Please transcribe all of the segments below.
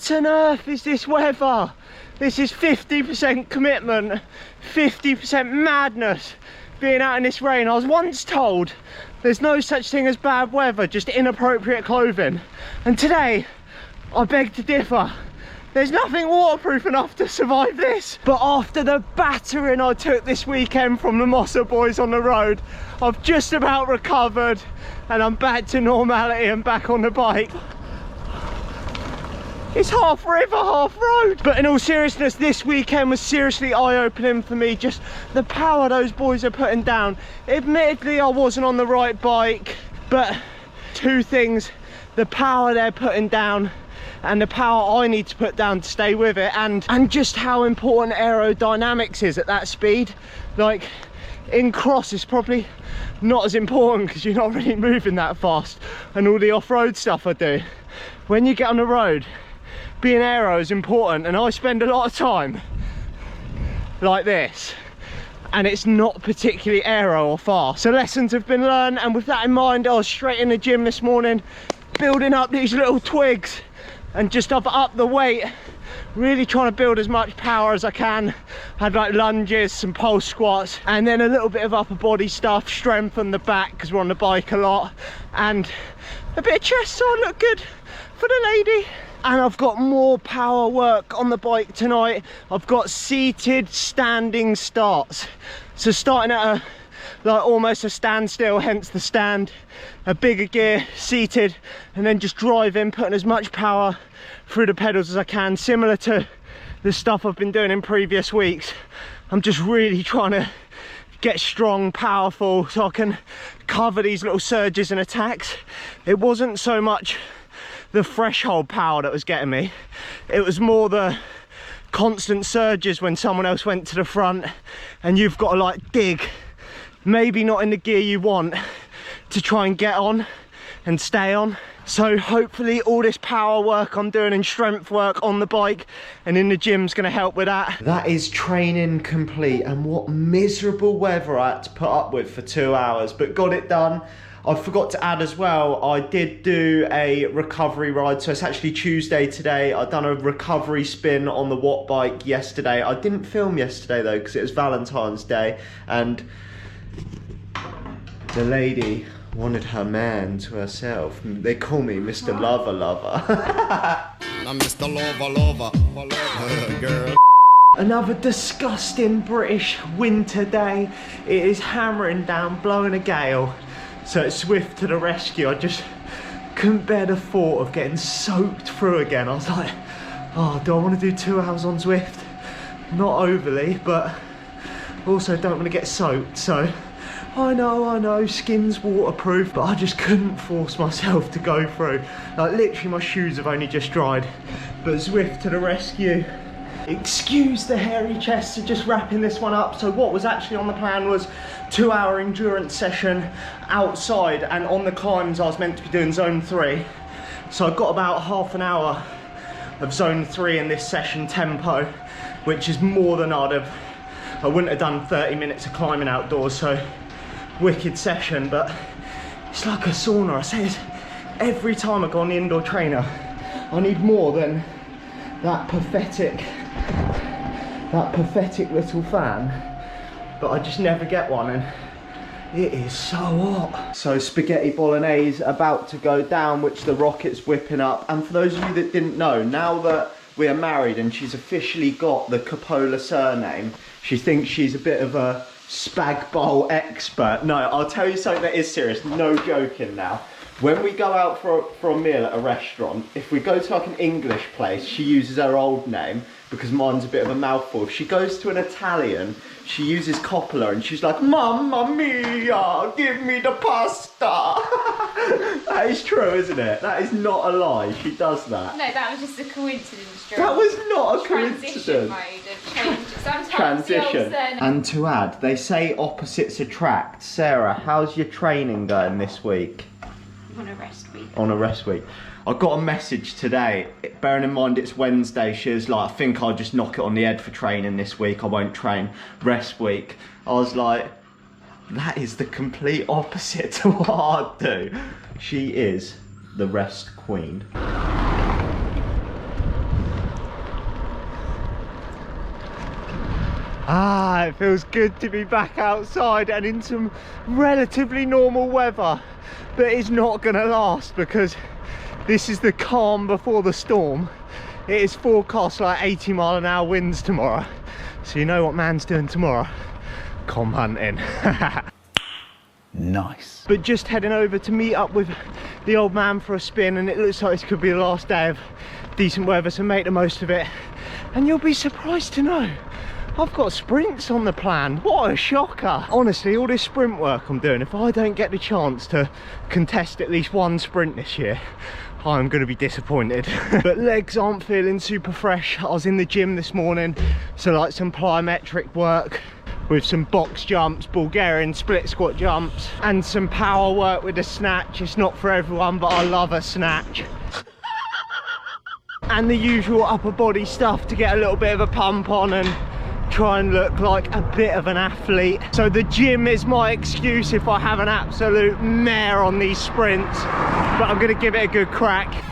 What on earth is this weather? This is 50% commitment, 50% madness being out in this rain. I was once told there's no such thing as bad weather, just inappropriate clothing. And today, I beg to differ. There's nothing waterproof enough to survive this. But after the battering I took this weekend from the Mossa boys on the road, I've just about recovered and I'm back to normality and back on the bike. It's half river, half road. But in all seriousness, this weekend was seriously eye-opening for me. Just the power those boys are putting down. Admittedly, I wasn't on the right bike, but two things: the power they're putting down and the power I need to put down to stay with it, and just how important aerodynamics is at that speed. Like, in cross it's probably not as important because you're not really moving that fast and all the off-road stuff I do. When you get on the road, being aero is important, and I spend a lot of time like this and it's not particularly aero or fast. So lessons have been learned, and with that in mind, I was straight in the gym this morning building up these little twigs, and just I've upped the weight, really trying to build as much power as I can. Had like lunges, some pulse squats, and then a little bit of upper body stuff, strengthen the back because we're on the bike a lot, and a bit of chest so I look good for the lady. And I've got more power work on the bike tonight. I've got seated standing starts, so starting at a like almost a standstill, hence the stand, a bigger gear, seated, and then just driving, putting as much power through the pedals as I can, similar to the stuff I've been doing in previous weeks. I'm just really trying to get strong, powerful, so I can cover these little surges and attacks. It wasn't so much the threshold power that was getting me, it was more the constant surges when someone else went to the front and you've got to like dig, maybe not in the gear you want, to try and get on and stay on. So hopefully all this power work I'm doing and strength work on the bike and in the gym's gonna help with that. That is training complete, and what miserable weather I had to put up with for 2 hours, but got it done. I forgot to add as well, I did do a recovery ride, so it's actually Tuesday today. I've done a recovery spin on the Watt bike yesterday. I didn't film yesterday though because it was Valentine's Day, and the lady wanted her man to herself. They call me Mr. Lover Lover. I'm Mr. Lover Lover, girl. Another disgusting British winter day. It is hammering down, blowing a gale. So it's Swift to the rescue. I just couldn't bear the thought of getting soaked through again. I was like, oh, do I want to do 2 hours on Swift? Not overly, but also don't want to get soaked. So I know, skin's waterproof, but I just couldn't force myself to go through. Like literally my shoes have only just dried, but Swift to the rescue. Excuse the hairy chest, so just wrapping this one up. So what was actually on the plan was 2 hour endurance session outside, and on the climbs I was meant to be doing zone 3. So I've got about half an hour of zone 3 in this session tempo, which is more than I wouldn't have done 30 minutes of climbing outdoors, so wicked session. But it's like a sauna. I say this every time I go on the indoor trainer. I need more than that pathetic little fan, but I just never get one, and it is so hot. So spaghetti bolognese about to go down, which the rocket's whipping up. And for those of you that didn't know, now that we are married and she's officially got the Coppola surname, she thinks she's a bit of a spag bowl expert. No, I'll tell you something that is serious, no joking now. When we go out for a meal at a restaurant, if we go to like an English place, she uses her old name because mine's a bit of a mouthful. If she goes to an Italian, she uses Coppola, and she's like, Mamma mia, give me the pasta. That is true, isn't it? That is not a lie. She does that. No, that was just a coincidence. That was not a transition coincidence. Mode of change. Sometimes Transition. And to add, they say opposites attract. Sarah, how's your training going this week? On a rest week. On a rest week. I got a message today, bearing in mind it's Wednesday, she was like, I think I'll just knock it on the head for training this week, I won't train, rest week. I was like, that is the complete opposite to what I'd do. She is the rest queen. Ah, it feels good to be back outside and in some relatively normal weather, but it's not gonna last because this is the calm before the storm. It is forecast like 80-mile-an-hour winds tomorrow, so you know what man's doing tomorrow? Com hunting. Nice. But just heading over to meet up with the old man for a spin, and it looks like this could be the last day of decent weather, so make the most of it. And you'll be surprised to know I've got sprints on the plan. What a shocker. Honestly, all this sprint work I'm doing, if I don't get the chance to contest at least one sprint this year, I'm going to be disappointed. But legs aren't feeling super fresh. I was in the gym this morning, so like some plyometric work with some box jumps, Bulgarian split squat jumps, and some power work with a snatch. It's not for everyone, but I love a snatch. And the usual upper body stuff to get a little bit of a pump on and try and look like a bit of an athlete. So the gym is my excuse if I have an absolute mare on these sprints, but I'm gonna give it a good crack.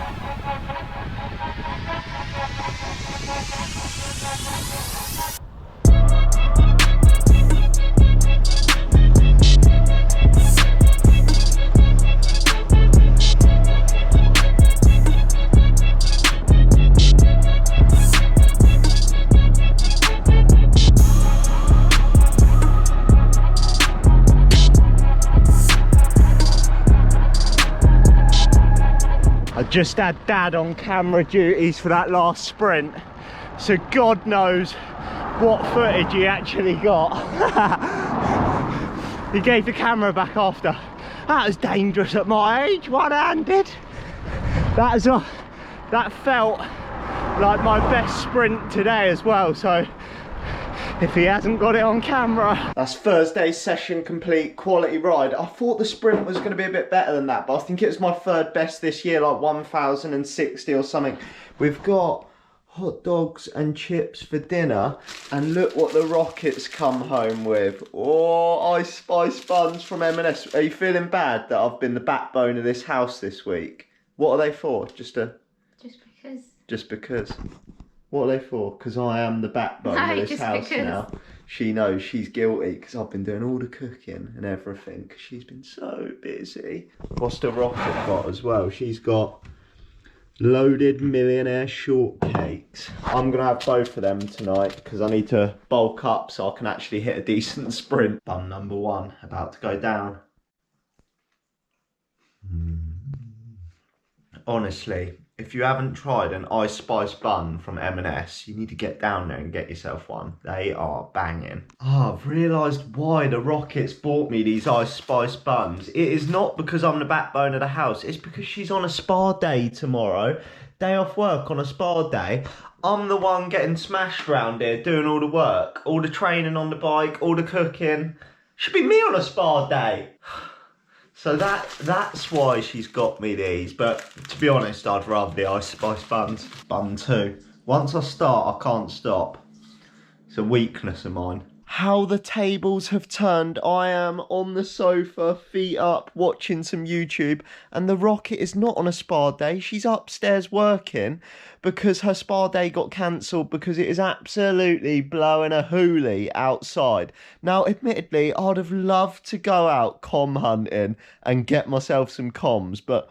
I just had Dad on camera duties for that last sprint, so God knows what footage he actually got. He gave the camera back after. That was dangerous at my age, one-handed. That felt like my best sprint today as well, so if he hasn't got it on camera. That's Thursday's session complete, quality ride. I thought the sprint was going to be a bit better than that, but I think it was my third best this year, like 1,060 or something. We've got hot dogs and chips for dinner, and look what the Rockets come home with. Oh, ice spice buns from M&S. Are you feeling bad that I've been the backbone of this house this week? What are they for? Just because. Just because. What are they for? Because I am the backbone of this house now. She knows she's guilty because I've been doing all the cooking and everything because she's been so busy. What's the Rocket got as well? She's got loaded millionaire shortcakes. I'm going to have both of them tonight because I need to bulk up so I can actually hit a decent sprint. Bun number one, about to go down. Honestly, if you haven't tried an ice spice bun from M&S, you need to get down there and get yourself one. They are banging. Oh, I've realised why the Rockets bought me these ice spice buns. It is not because I'm the backbone of the house. It's because she's on a spa day tomorrow. Day off work on a spa day. I'm the one getting smashed around here, doing all the work. All the training on the bike, all the cooking. Should be me on a spa day. So that's why she's got me these, but to be honest, I'd rather the ice spice buns. Bun two. Once I start, I can't stop. It's a weakness of mine. How the tables have turned. I am on the sofa, feet up, watching some YouTube, and the Rocket is not on a spa day. She's upstairs working because her spa day got cancelled because it is absolutely blowing a hoolie outside. Now, admittedly, I'd have loved to go out com hunting and get myself some comms, but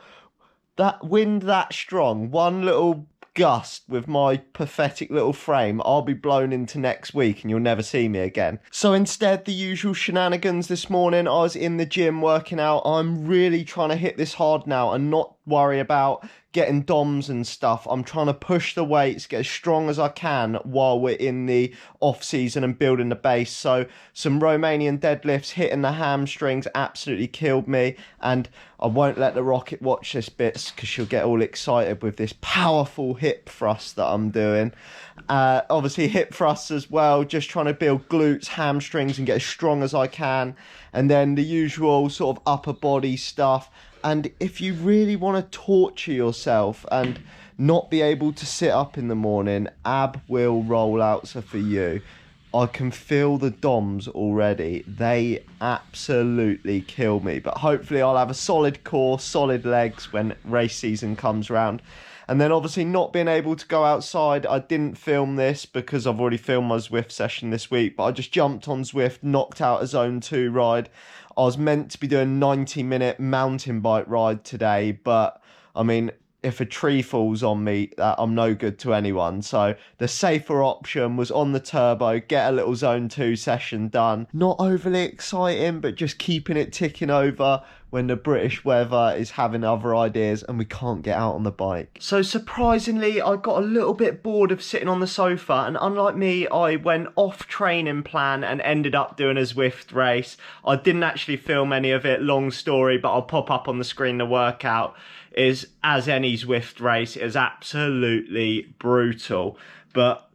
that wind that strong, one little gust with my pathetic little frame, I'll be blown into next week and you'll never see me again. So instead, the usual shenanigans this morning. I was in the gym working out. I'm really trying to hit this hard now and not worry about getting DOMs and stuff. I'm trying to push the weights, get as strong as I can while we're in the off season and building the base. So some Romanian deadlifts, hitting the hamstrings absolutely killed me, and I won't let the Rocket watch this bit because she'll get all excited with this powerful hip thrust that I'm doing. Obviously hip thrusts as well, just trying to build glutes, hamstrings and get as strong as I can, and then the usual sort of upper body stuff. And if you really want to torture yourself and not be able to sit up in the morning, ab wheel rollouts are for you. I can feel the DOMs already. They absolutely kill me. But hopefully I'll have a solid core, solid legs when race season comes round. And then obviously not being able to go outside, I didn't film this because I've already filmed my Zwift session this week, but I just jumped on Zwift, knocked out a Zone 2 ride. I was meant to be doing a 90-minute mountain bike ride today, but I mean, if a tree falls on me, I'm no good to anyone. So the safer option was on the turbo, get a little Zone 2 session done. Not overly exciting, but just keeping it ticking over when the British weather is having other ideas and we can't get out on the bike. So surprisingly, I got a little bit bored of sitting on the sofa, and unlike me, I went off training plan and ended up doing a Zwift race. I didn't actually film any of it, long story, but I'll pop up on the screen the workout. Is, as any Zwift race, is absolutely brutal, but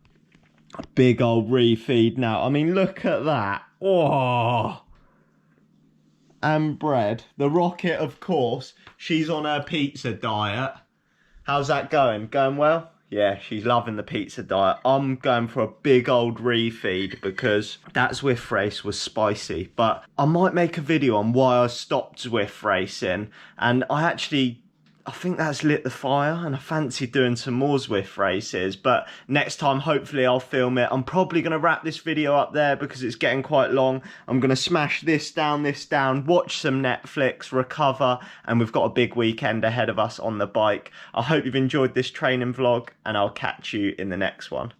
a big old refeed now. I mean, look at that. Oh, and bread. The Rocket, of course, she's on her pizza diet. How's that going? Going well? Yeah, she's loving the pizza diet. I'm going for a big old refeed because that Zwift race was spicy. But I might make a video on why I stopped Zwift racing, and I think that's lit the fire, and I fancy doing some more Zwift races, but next time hopefully I'll film it. I'm probably going to wrap this video up there because it's getting quite long. I'm going to smash this down, watch some Netflix, recover, and we've got a big weekend ahead of us on the bike. I hope you've enjoyed this training vlog, and I'll catch you in the next one.